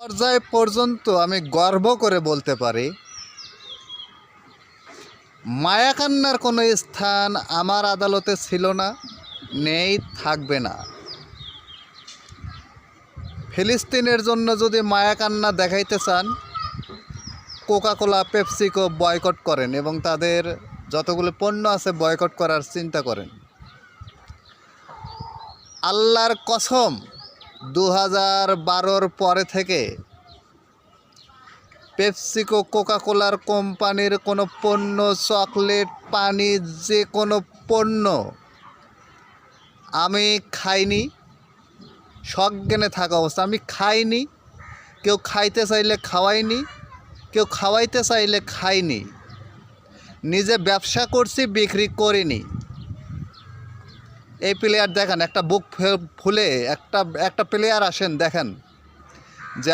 পর্যায় পর্যন্ত আমি গর্ব করে বলতে পারি, মায়াকান্নার কোনো স্থান আমার আদালতে ছিল না, নেই, থাকবে না। ফিলিস্তিনের জন্য যদি মায়াকান্না দেখাইতে চান, কোকাকোলা পেপসিকো বয়কট করেন এবং তাদের যতগুলো পণ্য আছে বয়কট করার চিন্তা করেন। আল্লাহর কসম, 2012-র পরে থেকে পেপসিকো কোকাকোলার কোম্পানির কোনো পণ্য, চকলেট, পানি, যে কোনো পণ্য আমি খাইনি। সজ্ঞানে থাকা অবস্থা আমি খাইনি। কেউ খাইতে চাইলে খাওয়াইনি, কেউ খাওয়াইতে চাইলে খাইনি। নিজে ব্যবসা করছি, বিক্রি করিনি। এই প্লেয়ার দেখেন, একটা বুক ফুলে একটা প্লেয়ার আসেন দেখেন যে